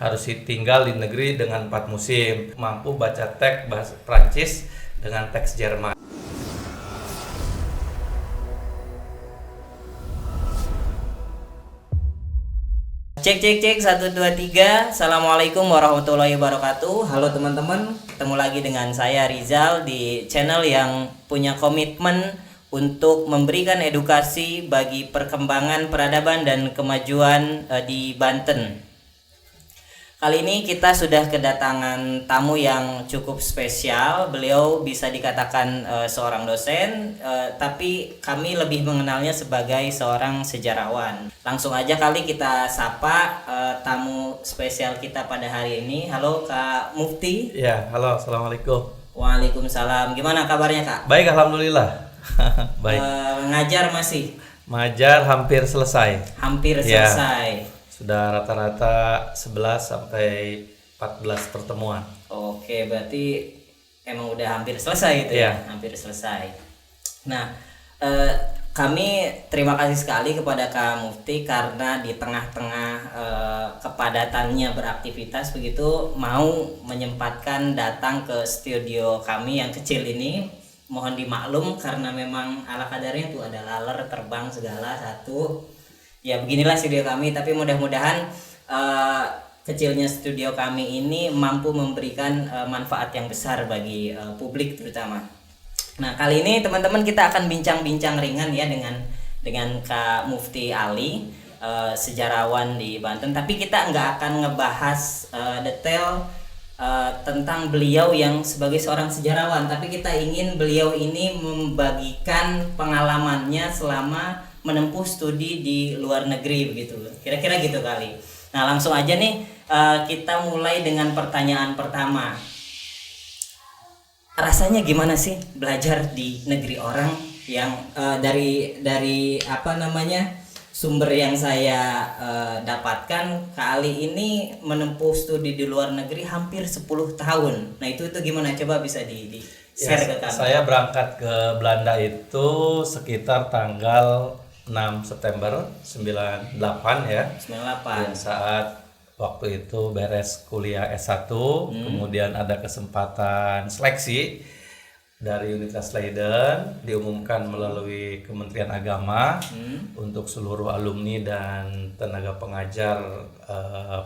harus tinggal di negeri dengan 4 musim, mampu baca teks bahasa Prancis dengan teks Jerman. Cek cek cek 1 2 3. Assalamualaikum warahmatullahi wabarakatuh. Halo teman-teman, ketemu lagi dengan saya Rizal di channel yang punya komitmen untuk memberikan edukasi bagi perkembangan peradaban dan kemajuan di Banten. Kali ini kita sudah kedatangan tamu yang cukup spesial. Beliau bisa dikatakan seorang dosen, tapi kami lebih mengenalnya sebagai seorang sejarawan. Langsung aja kali kita sapa tamu spesial kita pada hari ini. Halo Kak Mufti. Ya, halo, assalamualaikum. Waalaikumsalam. Gimana kabarnya Kak? Baik, alhamdulillah. Baik. Ngajar masih? Mengajar hampir selesai. Hampir selesai. Sudah rata-rata 11 sampai 14 pertemuan. Oke, berarti emang udah hampir selesai gitu ya? Hampir selesai. Nah, kami terima kasih sekali kepada Kak Mufti karena di tengah-tengah kepadatannya beraktivitas begitu mau menyempatkan datang ke studio kami yang kecil ini. Mohon dimaklum karena memang ala kadarnya tuh ada laler terbang segala satu. Ya beginilah studio kami, tapi mudah-mudahan kecilnya studio kami ini mampu memberikan manfaat yang besar bagi publik terutama. Nah, kali ini teman-teman kita akan bincang-bincang ringan ya dengan Kak Mufti Ali, sejarawan di Banten, tapi kita nggak akan ngebahas detail tentang beliau yang sebagai seorang sejarawan, tapi kita ingin beliau ini membagikan pengalamannya selama menempuh studi di luar negeri begitu, kira-kira gitu kali. Nah, langsung aja nih kita mulai dengan pertanyaan pertama. Rasanya gimana sih belajar di negeri orang yang dari apa namanya sumber yang saya dapatkan kali ini menempuh studi di luar negeri hampir 10 tahun. Nah itu gimana, coba bisa di share ke kami. Saya berangkat ke Belanda itu sekitar tanggal 6 September 98 ya. 98. Saat waktu itu beres kuliah S1, kemudian ada kesempatan seleksi dari Universitas Leiden, diumumkan melalui Kementerian Agama untuk seluruh alumni dan tenaga pengajar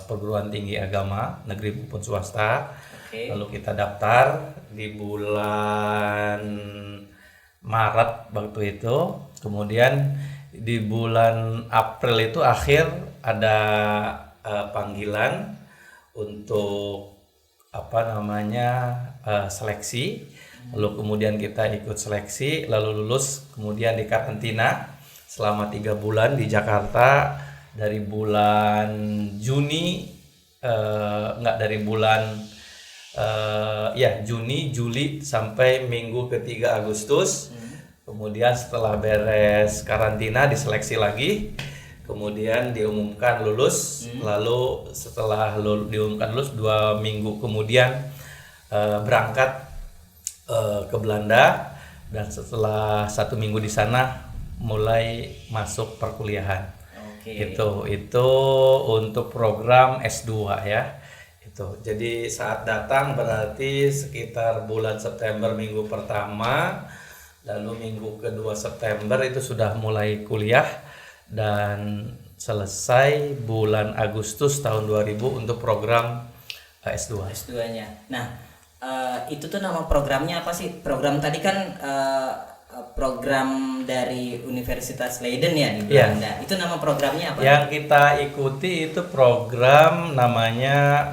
perguruan tinggi agama negeri maupun swasta. Lalu kita daftar di bulan Maret waktu itu, kemudian di bulan April itu akhir ada panggilan untuk seleksi. Lalu kemudian kita ikut seleksi, lalu lulus, kemudian dikarantina selama 3 bulan di Jakarta dari bulan Juni Juni, Juli sampai minggu ketiga Agustus. Kemudian setelah beres karantina diseleksi lagi, kemudian diumumkan lulus. Lalu setelah diumumkan lulus 2 minggu kemudian berangkat ke Belanda, dan setelah 1 minggu di sana mulai masuk perkuliahan. Itu untuk program S2 ya. Jadi saat datang berarti sekitar bulan September minggu pertama, lalu minggu kedua September itu sudah mulai kuliah, dan selesai bulan Agustus tahun 2000 untuk program S2. S2-nya. Nah, itu tuh nama programnya apa sih? Program tadi kan program dari Universitas Leiden ya di Belanda. Itu nama programnya apa? Yang kita ikuti itu program namanya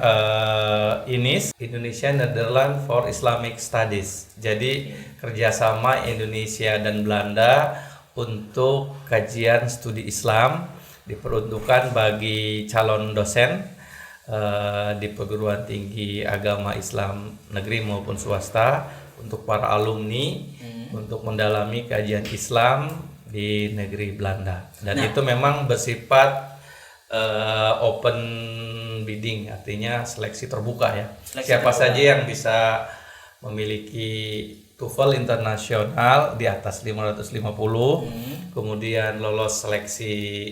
INIS, Indonesia Netherlands for Islamic Studies. Jadi kerjasama Indonesia dan Belanda untuk kajian studi Islam, diperuntukkan bagi calon dosen di perguruan tinggi agama Islam negeri maupun swasta, untuk para alumni untuk mendalami kajian Islam di negeri Belanda. Dan itu memang bersifat open bidding, artinya seleksi terbuka ya. Siapa saja yang bisa memiliki TOEFL internasional di atas 550, kemudian lolos seleksi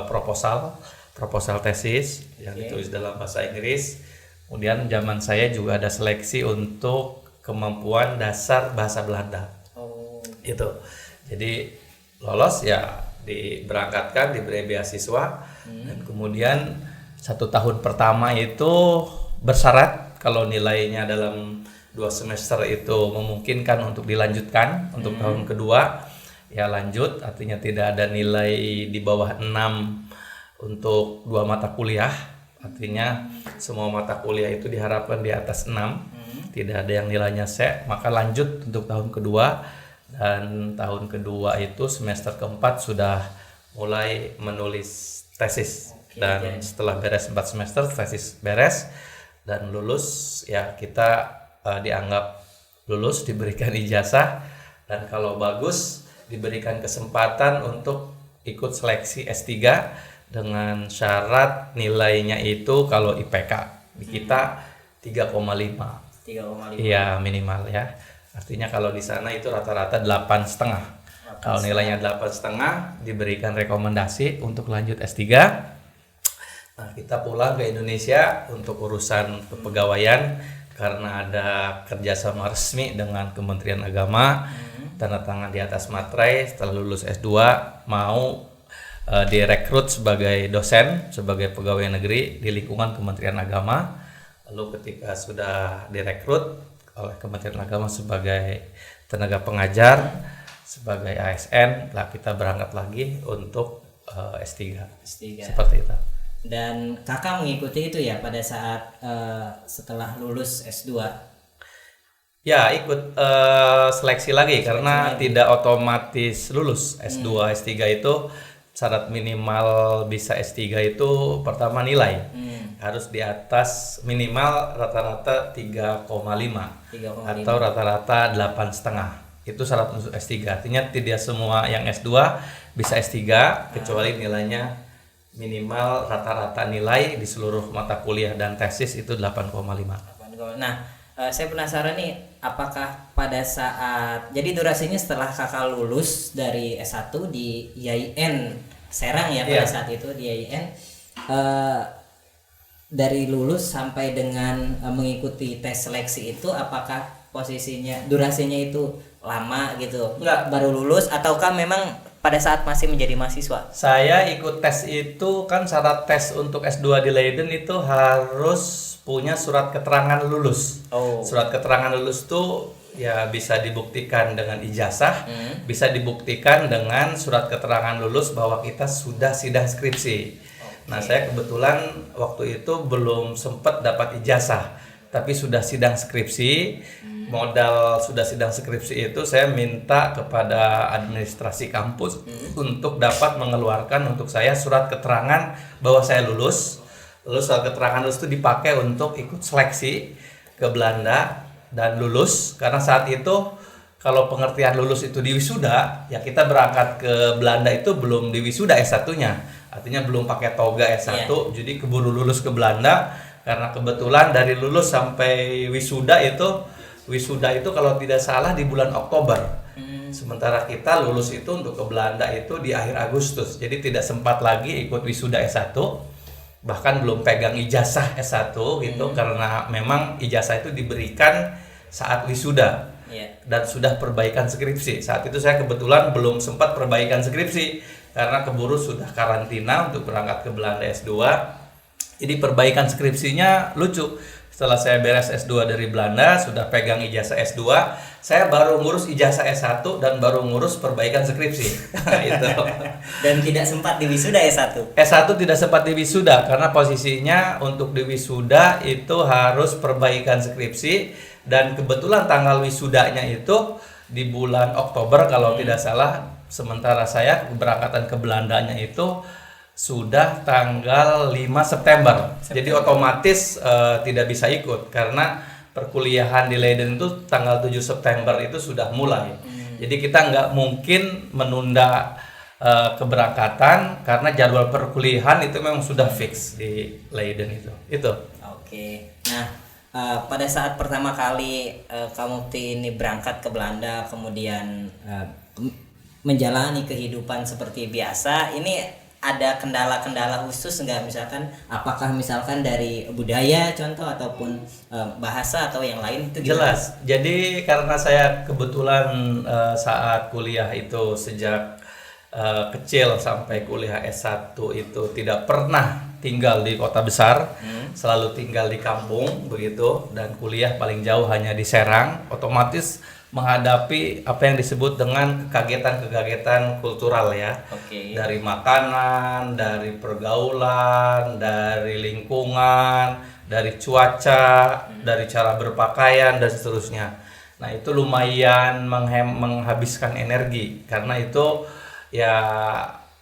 proposal, proposal tesis yang ditulis dalam bahasa Inggris. Kemudian zaman saya juga ada seleksi untuk kemampuan dasar bahasa Belanda. Itu. Jadi lolos ya diberangkatkan, diberi beasiswa, dan kemudian 1 tahun pertama itu bersyarat kalau nilainya dalam 2 semester itu memungkinkan untuk dilanjutkan untuk tahun kedua ya lanjut, artinya tidak ada nilai di bawah 6 untuk 2 mata kuliah, artinya semua mata kuliah itu diharapkan di atas 6, tidak ada yang nilainya C, maka lanjut untuk tahun kedua. Dan tahun kedua itu semester keempat sudah mulai menulis tesis. Dan setelah beres 4 semester tesis beres dan lulus ya kita dianggap lulus, diberikan ijazah, dan kalau bagus diberikan kesempatan untuk ikut seleksi S3 dengan syarat nilainya itu kalau IPK di kita 3,5. 3,5. Iya, minimal ya. Artinya kalau di sana itu rata-rata 8,5. Kalau nilainya 8,5 diberikan rekomendasi untuk lanjut S3. Nah, kita pulang ke Indonesia untuk urusan kepegawaian karena ada kerjasama resmi dengan Kementerian Agama, tanda tangan di atas materai. Setelah lulus S2 mau direkrut sebagai dosen, sebagai pegawai negeri di lingkungan Kementerian Agama. Lalu ketika sudah direkrut oleh Kementerian Agama sebagai tenaga pengajar, sebagai ASN, lah kita berangkat lagi untuk S3. Seperti itu. Dan kakak mengikuti itu ya pada saat setelah lulus S2? Ya, ikut seleksi lagi karena tidak otomatis lulus S2, S3 itu syarat minimal bisa S3 itu pertama nilai. Harus di atas minimal rata-rata 3,5 atau rata-rata 8,5. Itu syarat untuk S3. Artinya tidak semua yang S2 bisa S3 kecuali nilainya minimal rata-rata nilai di seluruh mata kuliah dan tesis itu 8,5. Nah, saya penasaran nih, apakah pada saat jadi durasinya setelah kakak lulus dari S1 di IAIN Serang ya pada saat itu di IAIN, dari lulus sampai dengan mengikuti tes seleksi itu apakah posisinya durasinya itu lama gitu? Enggak. Baru lulus ataukah memang pada saat masih menjadi mahasiswa? Saya ikut tes itu kan syarat tes untuk S2 di Leiden itu harus punya surat keterangan lulus. Surat keterangan lulus tuh ya bisa dibuktikan dengan ijazah, bisa dibuktikan dengan surat keterangan lulus bahwa kita sudah sidang skripsi. Nah, saya kebetulan waktu itu belum sempat dapat ijazah, tapi sudah sidang skripsi. Modal sudah sidang skripsi itu saya minta kepada administrasi kampus untuk dapat mengeluarkan untuk saya surat keterangan bahwa saya lulus. Lalu surat keterangan lulus itu dipakai untuk ikut seleksi ke Belanda dan lulus. Karena saat itu kalau pengertian lulus itu di wisuda, ya kita berangkat ke Belanda itu belum di wisuda S1-nya. Artinya belum pakai toga S1, jadi keburu lulus ke Belanda. Karena kebetulan dari lulus sampai wisuda itu kalau tidak salah di bulan Oktober. Sementara kita lulus itu untuk ke Belanda itu di akhir Agustus. Jadi tidak sempat lagi ikut wisuda S1. Bahkan belum pegang ijazah S1 gitu karena memang ijazah itu diberikan saat wisuda. Dan sudah perbaikan skripsi. Saat itu saya kebetulan belum sempat perbaikan skripsi karena keburu sudah karantina untuk berangkat ke Belanda S2. Jadi perbaikan skripsinya lucu. Setelah saya beres S2 dari Belanda, sudah pegang ijazah S2, saya baru ngurus ijazah S1 dan baru ngurus perbaikan skripsi. Itu. Dan tidak sempat di wisuda S1. S1 tidak sempat di wisuda karena posisinya untuk di wisuda itu harus perbaikan skripsi dan kebetulan tanggal wisudanya itu di bulan Oktober kalau tidak salah. Sementara saya keberangkatan ke Belandanya itu sudah tanggal 5 September. Jadi otomatis tidak bisa ikut karena perkuliahan di Leiden itu tanggal 7 September itu sudah mulai. Jadi kita nggak mungkin menunda keberangkatan karena jadwal perkuliahan itu memang sudah fix di Leiden itu. Oke. Nah, pada saat pertama kali Kak Mufti ini berangkat ke Belanda kemudian menjalani kehidupan seperti biasa, ini ada kendala-kendala khusus nggak, misalkan apakah misalkan dari budaya contoh ataupun bahasa atau yang lain itu gimana? Jelas. Jadi karena saya kebetulan saat kuliah itu sejak kecil sampai kuliah S1 itu tidak pernah tinggal di kota besar, selalu tinggal di kampung begitu, dan kuliah paling jauh hanya di Serang, otomatis menghadapi apa yang disebut dengan kekagetan-kekagetan kultural ya. Oke. Dari makanan, dari pergaulan, dari lingkungan, dari cuaca, dari cara berpakaian dan seterusnya. Nah, itu lumayan menghabiskan energi karena itu ya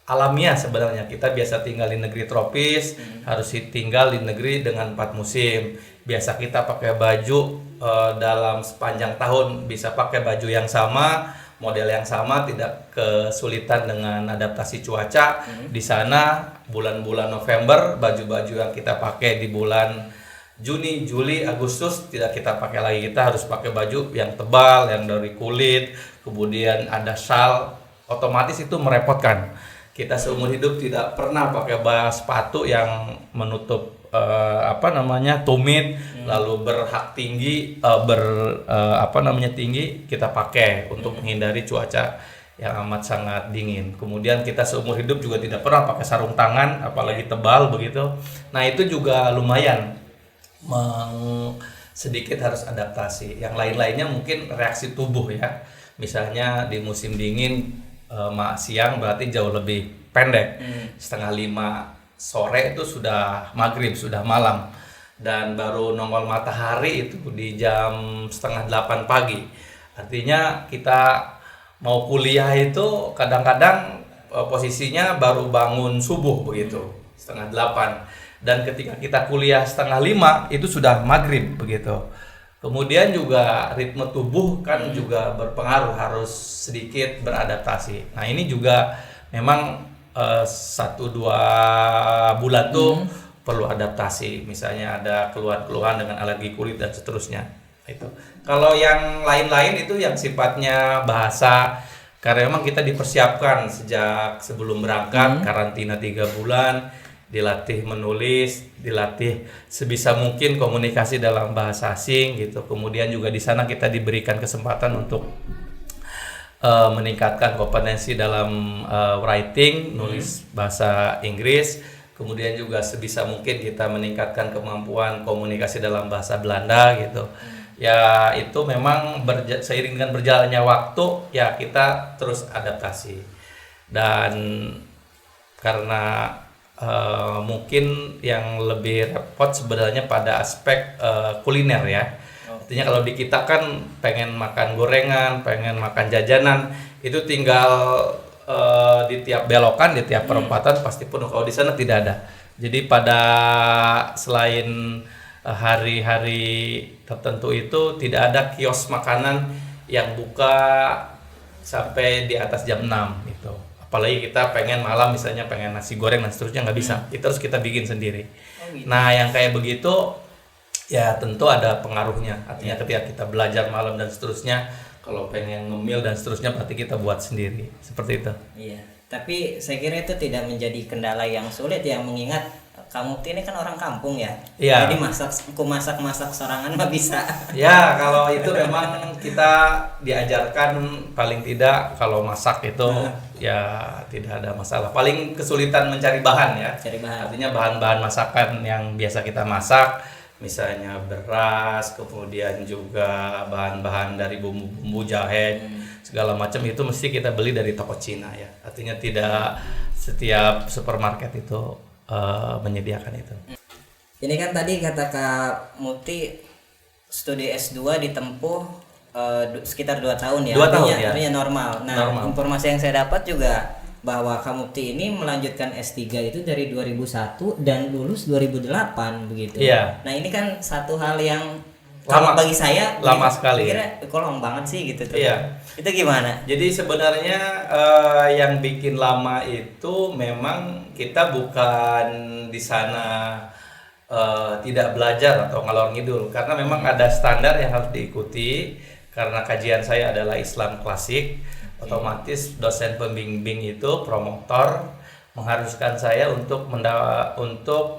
alamiah sebenarnya. Kita biasa tinggal di negeri tropis, harus tinggal di negeri dengan 4 musim. Biasa kita pakai baju dalam sepanjang tahun bisa pakai baju yang sama, model yang sama, tidak kesulitan dengan adaptasi cuaca. Di sana bulan-bulan November, baju-baju yang kita pakai di bulan Juni, Juli, Agustus tidak kita pakai lagi. Kita harus pakai baju yang tebal, yang dari kulit, kemudian ada shawl. Otomatis itu merepotkan. Kita seumur hidup tidak pernah pakai sepatu yang menutup tumit, lalu berhak tinggi, tinggi kita pakai untuk menghindari cuaca yang amat sangat dingin. Kemudian kita seumur hidup juga tidak pernah pakai sarung tangan, apalagi tebal begitu. Nah, itu juga lumayan sedikit harus adaptasi. Yang lain-lainnya mungkin reaksi tubuh ya. Misalnya di musim dingin siang berarti jauh lebih pendek. 4:30 sore itu sudah maghrib, sudah malam, dan baru nongol matahari itu di jam 7:30 pagi. Artinya kita mau kuliah itu kadang-kadang posisinya baru bangun subuh begitu, 7:30, dan ketika kita kuliah 4:30 itu sudah maghrib begitu. Kemudian juga ritme tubuh kan juga berpengaruh, harus sedikit beradaptasi. Nah, ini juga memang 1-2 bulan tuh perlu adaptasi. Misalnya ada keluhan-keluhan dengan alergi kulit dan seterusnya. Itu. Kalau yang lain-lain itu yang sifatnya bahasa, karena memang kita dipersiapkan sejak sebelum berangkat, karantina 3 bulan, dilatih menulis, dilatih sebisa mungkin komunikasi dalam bahasa asing gitu. Kemudian juga di sana kita diberikan kesempatan untuk meningkatkan kompetensi dalam writing, nulis bahasa Inggris. Kemudian juga sebisa mungkin kita meningkatkan kemampuan komunikasi dalam bahasa Belanda gitu. Ya, itu memang seiring dengan berjalannya waktu ya kita terus adaptasi. Dan karena mungkin yang lebih repot sebenarnya pada aspek kuliner ya. Artinya kalau di kita kan pengen makan gorengan, pengen makan jajanan, itu tinggal di tiap belokan, di tiap perempatan pasti penuh. Kalau di sana tidak ada. Jadi pada selain hari-hari tertentu itu tidak ada kios makanan yang buka sampai di atas jam 6 gitu. Apalagi kita pengen malam misalnya pengen nasi goreng dan seterusnya, nggak bisa. Itu harus kita bikin sendiri. Nah, yang kayak begitu ya tentu ada pengaruhnya. Artinya ketika kita belajar malam dan seterusnya, kalau pengen ngemil dan seterusnya berarti kita buat sendiri. Seperti itu. Iya. Tapi saya kira itu tidak menjadi kendala yang sulit ya, mengingat kamu ini kan orang kampung ya. Iya. Jadi masak sorangan mah bisa. Ya, kalau itu memang kita diajarkan paling tidak kalau masak itu ya tidak ada masalah. Paling kesulitan mencari bahan ya. Cari bahan. Artinya bahan-bahan masakan yang biasa kita masak, misalnya beras, kemudian juga bahan-bahan dari bumbu-bumbu jahe, segala macam itu mesti kita beli dari toko Cina ya. Artinya tidak setiap supermarket itu menyediakan itu. Ini kan tadi kata Kak Mufti studi S2 ditempuh sekitar 2 tahun ya. 2 tahun ya. Artinya normal. Nah, normal. Informasi yang saya dapat juga bahwa Kak Mufti ini melanjutkan S3 itu dari 2001 dan lulus 2008 begitu. Iya. Nah, ini kan satu hal yang Lama. bagi saya Lama sekali. Kira kolong banget sih gitu tuh. Iya. Itu gimana? Jadi sebenarnya yang bikin lama itu memang kita bukan di sana tidak belajar atau ngalor ngidul, karena memang ada standar yang harus diikuti. Karena kajian saya adalah Islam klasik, otomatis dosen pembimbing itu promotor mengharuskan saya untuk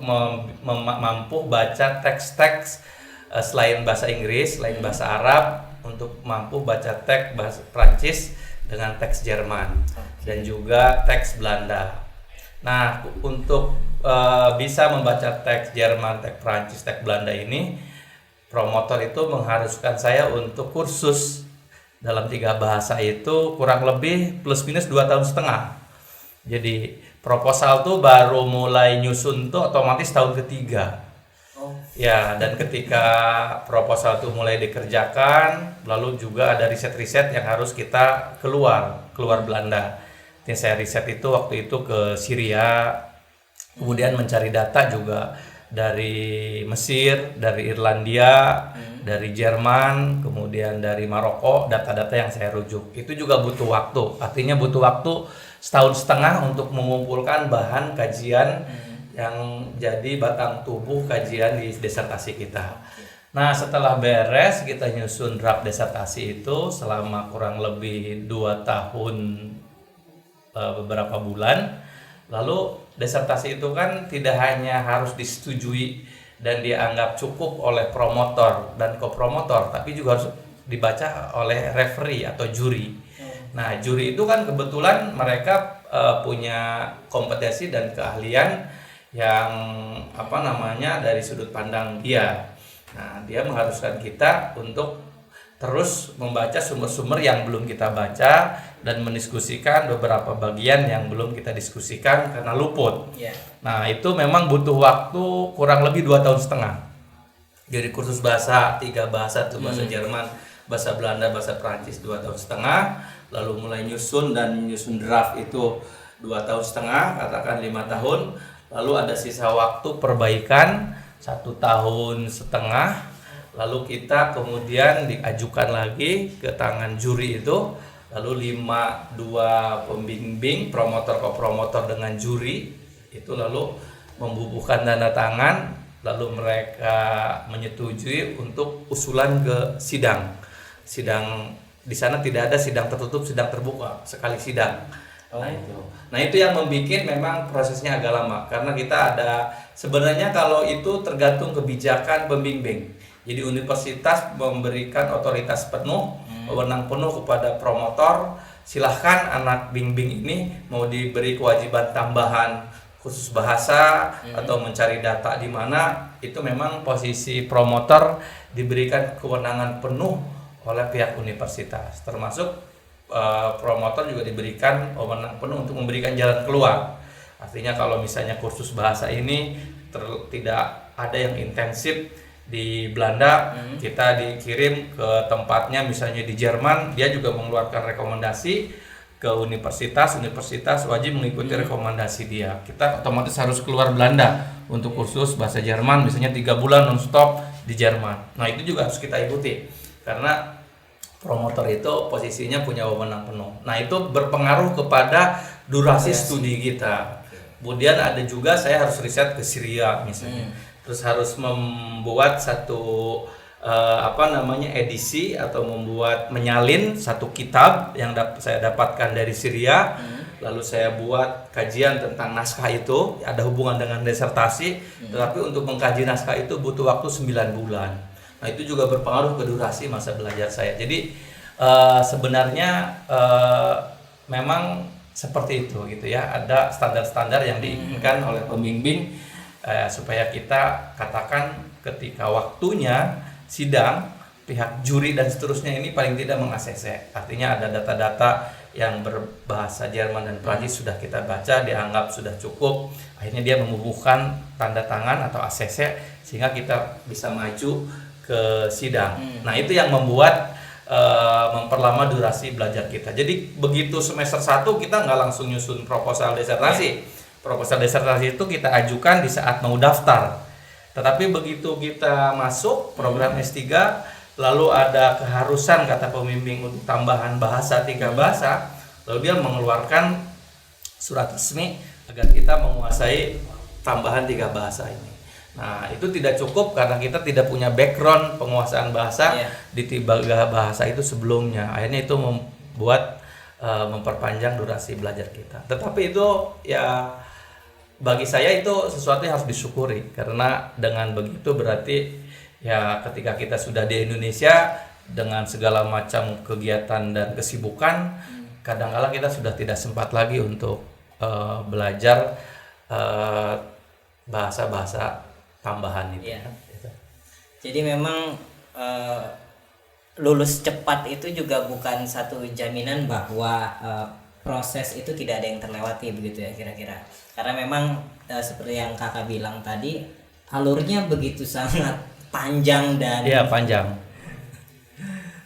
mampu baca teks-teks selain bahasa Inggris, selain bahasa Arab, untuk mampu baca teks bahasa Prancis dengan teks Jerman dan juga teks Belanda. Nah, untuk bisa membaca teks Jerman, teks Prancis, teks Belanda ini, promotor itu mengharuskan saya untuk kursus dalam 3 bahasa itu kurang lebih plus minus 2,5 tahun. Jadi proposal tuh baru mulai nyusun tuh otomatis tahun ketiga. Ya, dan ketika proposal tuh mulai dikerjakan, lalu juga ada riset-riset yang harus kita keluar Belanda. Yang saya riset itu waktu itu ke Syria, kemudian mencari data juga dari Mesir, dari Irlandia, dari Jerman, kemudian dari Maroko, data-data yang saya rujuk. Itu juga butuh waktu, artinya butuh waktu 1,5 tahun untuk mengumpulkan bahan kajian yang jadi batang tubuh kajian di disertasi kita. Nah, setelah beres kita nyusun draft disertasi itu selama kurang lebih 2 tahun beberapa bulan. Lalu disertasi itu kan tidak hanya harus disetujui dan dianggap cukup oleh promotor dan kopromotor, tapi juga harus dibaca oleh referee atau juri. Nah, juri itu kan kebetulan mereka punya kompetensi dan keahlian yang dari sudut pandang dia. Nah, dia mengharuskan kita untuk terus membaca sumber-sumber yang belum kita baca dan mendiskusikan beberapa bagian yang belum kita diskusikan karena luput. Nah, itu memang butuh waktu kurang lebih 2,5 tahun. Jadi kursus bahasa 3 bahasa tuh, bahasa Jerman, bahasa Belanda, bahasa Prancis 2,5 tahun. Lalu mulai nyusun draft itu 2,5 tahun, katakan 5 tahun. Lalu ada sisa waktu perbaikan 1,5 tahun. Lalu kita kemudian diajukan lagi ke tangan juri itu. Lalu 2 pembimbing, promotor kopromotor dengan juri itu lalu membubuhkan tanda tangan. Lalu mereka menyetujui untuk usulan ke sidang. Sidang di sana tidak ada sidang tertutup, sidang terbuka, sekali sidang. Nah itu yang membuat memang prosesnya agak lama, karena kita ada sebenarnya kalau itu tergantung kebijakan pembimbing. Jadi universitas memberikan otoritas penuh, wewenang penuh kepada promotor. Silahkan anak bimbing ini mau diberi kewajiban tambahan khusus bahasa atau mencari data di mana, itu memang posisi promotor diberikan kewenangan penuh oleh pihak universitas, termasuk promotor juga diberikan wewenang penuh untuk memberikan jalan keluar. Artinya kalau misalnya kursus bahasa ini tidak ada yang intensif di Belanda, kita dikirim ke tempatnya misalnya di Jerman, dia juga mengeluarkan rekomendasi ke universitas wajib mengikuti rekomendasi dia. Kita otomatis harus keluar Belanda untuk kursus bahasa Jerman, misalnya 3 bulan non-stop di Jerman. Nah itu juga harus kita ikuti, karena promotor itu posisinya punya wewenang penuh. Nah itu berpengaruh kepada durasi studi kita. Kemudian ada juga saya harus riset ke Syria misalnya. Terus harus membuat satu edisi atau menyalin satu kitab yang saya dapatkan dari Syria. Lalu saya buat kajian tentang naskah itu, ada hubungan dengan disertasi, tetapi untuk mengkaji naskah itu butuh waktu 9 bulan. Nah itu juga berpengaruh ke durasi masa belajar saya. Jadi sebenarnya memang seperti itu gitu ya. Ada standar-standar yang diinginkan oleh pembimbing supaya kita katakan ketika waktunya sidang, pihak juri dan seterusnya ini paling tidak meng-ACC. Artinya ada data-data yang berbahasa Jerman dan Prancis sudah kita baca, dianggap sudah cukup. Akhirnya dia membubuhkan tanda tangan atau ACC sehingga kita bisa maju ke sidang. Nah itu yang membuat memperlama durasi belajar kita. Jadi begitu semester 1 kita nggak langsung nyusun proposal disertasi. Proposal disertasi itu kita ajukan di saat mau daftar. Tetapi begitu kita masuk program S3, lalu ada keharusan kata pembimbing untuk tambahan bahasa 3 bahasa, lalu dia mengeluarkan surat resmi agar kita menguasai tambahan 3 bahasa ini. Nah itu tidak cukup karena kita tidak punya background penguasaan bahasa di 3 bahasa itu sebelumnya. Akhirnya itu membuat memperpanjang durasi belajar kita. Tetapi itu ya bagi saya itu sesuatu yang harus disyukuri, karena dengan begitu berarti ya ketika kita sudah di Indonesia dengan segala macam kegiatan dan kesibukan, kadang-kala kita sudah tidak sempat lagi untuk belajar bahasa-bahasa tambahan itu. Iya. Jadi memang lulus cepat itu juga bukan satu jaminan bahwa proses itu tidak ada yang terlewati begitu ya kira-kira. Karena memang seperti yang kakak bilang tadi, alurnya begitu sangat panjang dan Iya, panjang.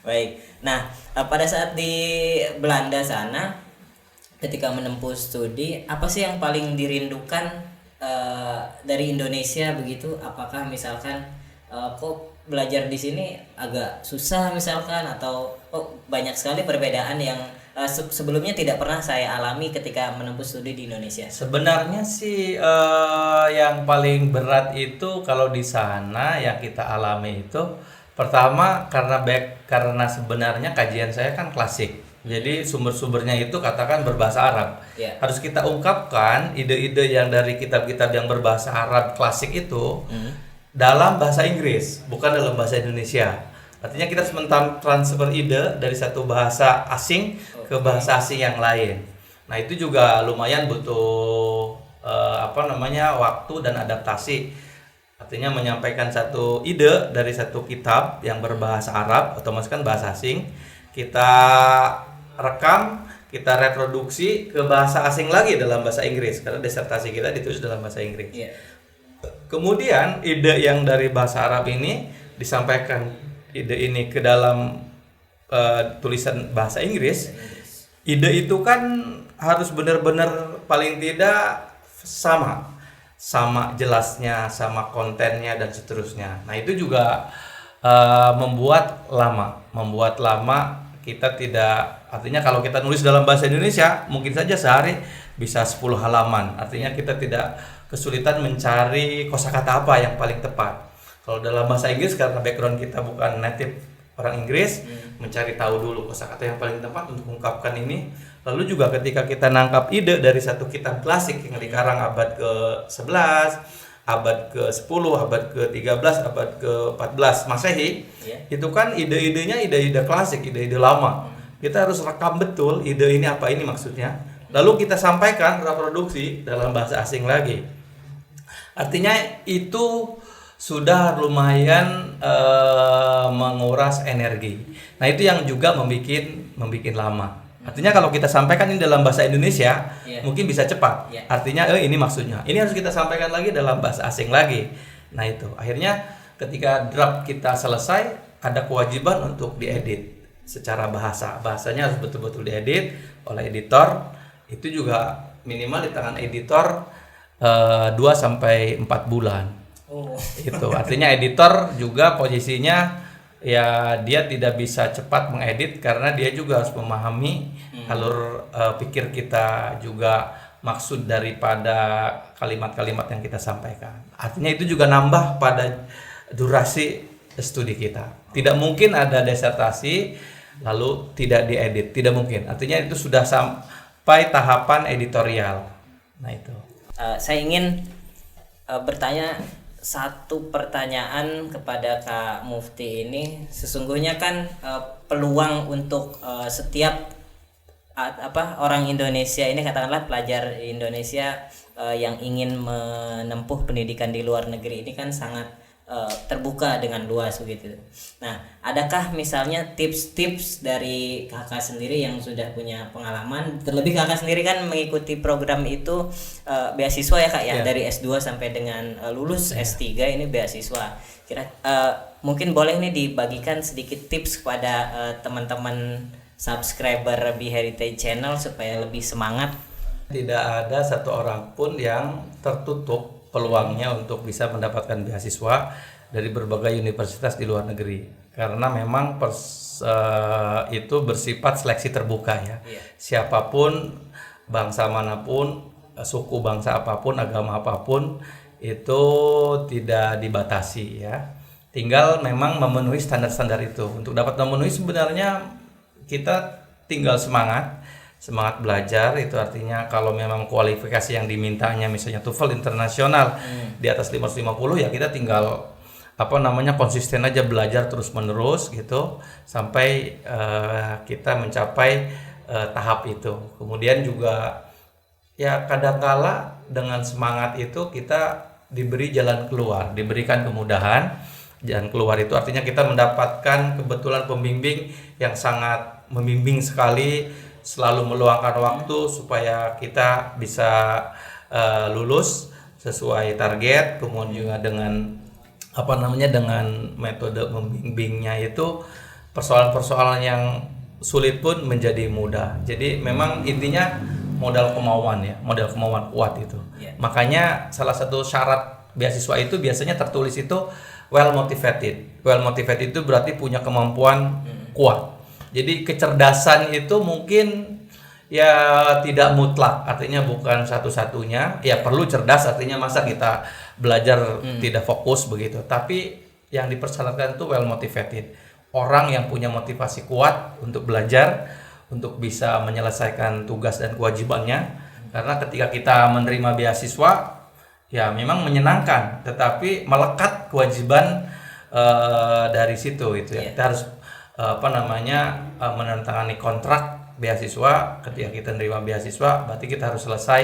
baik. Nah, pada saat di Belanda sana, ketika menempuh studi, apa sih yang paling dirindukan dari Indonesia begitu? Apakah misalkan kok belajar di sini agak susah misalkan, atau banyak sekali perbedaan yang sebelumnya tidak pernah saya alami ketika menempuh studi di Indonesia? Sebenarnya sih yang paling berat itu kalau di sana yang kita alami itu pertama karena sebenarnya kajian saya kan klasik. Jadi sumber-sumbernya itu katakan berbahasa Arab. Yeah. Harus kita ungkapkan ide-ide yang dari kitab-kitab yang berbahasa Arab klasik itu dalam bahasa Inggris, bukan dalam bahasa Indonesia. Artinya kita harus mentransfer ide dari satu bahasa asing ke bahasa asing yang lain. Nah, itu juga lumayan butuh waktu dan adaptasi. Artinya menyampaikan satu ide dari satu kitab yang berbahasa Arab, otomatis kan bahasa asing, kita rekam, kita reproduksi ke bahasa asing lagi dalam bahasa Inggris, karena disertasi kita ditulis dalam bahasa Inggris. Yeah. Kemudian ide yang dari bahasa Arab ini disampaikan ide ini ke dalam tulisan bahasa Inggris. Ide itu kan harus benar-benar paling tidak sama jelasnya, sama kontennya dan seterusnya. Nah, itu juga membuat lama kita tidak, artinya kalau kita nulis dalam bahasa Indonesia mungkin saja sehari bisa 10 halaman. Artinya kita tidak kesulitan mencari kosakata apa yang paling tepat. Kalau dalam bahasa Inggris karena background kita bukan native orang Inggris, mencari tahu dulu kosakata yang paling tepat untuk mengungkapkan ini. Lalu juga ketika kita nangkap ide dari satu kitab klasik yang dikarang abad ke-11, abad ke-10, abad ke-13, abad ke-14 Masehi, itu kan ide-idenya ide-ide klasik, ide-ide lama. Kita harus rekam betul ide ini apa ini maksudnya. Lalu kita sampaikan reproduksi dalam bahasa asing lagi. Artinya itu sudah lumayan menguras energi. Nah, itu yang juga membuat lama. Artinya kalau kita sampaikan ini dalam bahasa Indonesia, mungkin bisa cepat. Artinya ini maksudnya. Ini harus kita sampaikan lagi dalam bahasa asing lagi. Nah, itu akhirnya ketika draft kita selesai, ada kewajiban untuk diedit secara bahasanya harus betul-betul diedit oleh editor. Itu juga minimal di tangan editor 2 sampai 4 bulan. Itu artinya editor juga posisinya ya dia tidak bisa cepat mengedit karena dia juga harus memahami alur pikir kita, juga maksud daripada kalimat-kalimat yang kita sampaikan. Artinya itu juga nambah pada durasi studi kita. Tidak mungkin ada disertasi lalu tidak diedit, tidak mungkin. Artinya itu sudah sampai tahapan editorial. Nah, itu. Saya ingin bertanya satu pertanyaan kepada Kak Mufti ini. Sesungguhnya kan peluang untuk setiap orang Indonesia ini, katakanlah pelajar Indonesia yang ingin menempuh pendidikan di luar negeri ini kan sangat terbuka dengan luas begitu. Nah, adakah misalnya tips-tips dari kakak sendiri yang sudah punya pengalaman, terlebih kakak sendiri kan mengikuti program itu beasiswa ya Kak ya, dari S2 sampai dengan lulus S3 ini beasiswa. Mungkin boleh nih dibagikan sedikit tips kepada teman-teman subscriber Be Heritage Channel supaya lebih semangat. Tidak ada satu orang pun yang tertutup peluangnya untuk bisa mendapatkan beasiswa dari berbagai universitas di luar negeri, karena memang itu bersifat seleksi terbuka ya. Siapapun, bangsa manapun, suku bangsa apapun, agama apapun itu tidak dibatasi ya. Tinggal memang memenuhi standar-standar itu. Untuk dapat memenuhi sebenarnya kita tinggal semangat semangat belajar itu artinya kalau memang kualifikasi yang dimintanya misalnya TOEFL internasional di atas 550 ya kita tinggal konsisten aja belajar terus menerus gitu sampai kita mencapai tahap itu. Kemudian juga ya kadangkala dengan semangat itu kita diberi jalan keluar, diberikan kemudahan. Jalan keluar itu artinya kita mendapatkan kebetulan pembimbing yang sangat membimbing sekali, selalu meluangkan waktu supaya kita bisa lulus sesuai target. Kemudian juga dengan dengan metode membimbingnya itu persoalan-persoalan yang sulit pun menjadi mudah. Jadi memang intinya modal kemauan kuat itu. Makanya salah satu syarat beasiswa itu biasanya tertulis itu well motivated. Well motivated itu berarti punya kemampuan kuat. Jadi kecerdasan itu mungkin ya tidak mutlak, artinya bukan satu-satunya. Ya perlu cerdas, artinya masa kita belajar tidak fokus begitu. Tapi yang dipersyaratkan itu well motivated. Orang yang punya motivasi kuat untuk belajar, untuk bisa menyelesaikan tugas dan kewajibannya. Karena ketika kita menerima beasiswa, ya memang menyenangkan, tetapi melekat kewajiban dari situ itu ya. Kita harus menandatangani kontrak beasiswa. Ketika kita menerima beasiswa, berarti kita harus selesai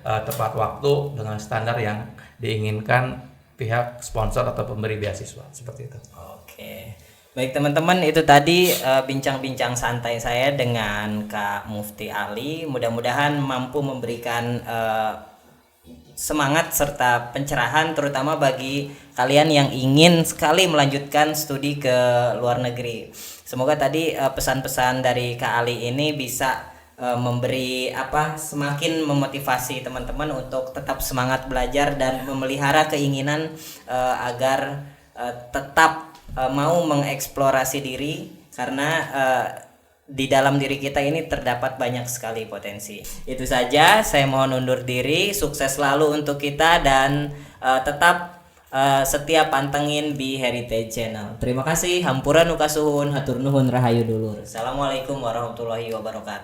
tepat waktu dengan standar yang diinginkan pihak sponsor atau pemberi beasiswa, seperti itu. Oke. Baik teman-teman, itu tadi bincang-bincang santai saya dengan Kak Mufti Ali. Mudah-mudahan mampu memberikan semangat serta pencerahan terutama bagi kalian yang ingin sekali melanjutkan studi ke luar negeri. Semoga tadi pesan-pesan dari Kak Ali ini bisa memberi semakin memotivasi teman-teman untuk tetap semangat belajar dan memelihara keinginan agar tetap mau mengeksplorasi diri, karena di dalam diri kita ini terdapat banyak sekali potensi. Itu saja, saya mohon undur diri. Sukses selalu untuk kita dan tetap setia pantengin Be Heritage Channel. Terima kasih. Hampura nuka suhun, hatur nuhun rahayu dulur. Assalamualaikum warahmatullahi wabarakatuh.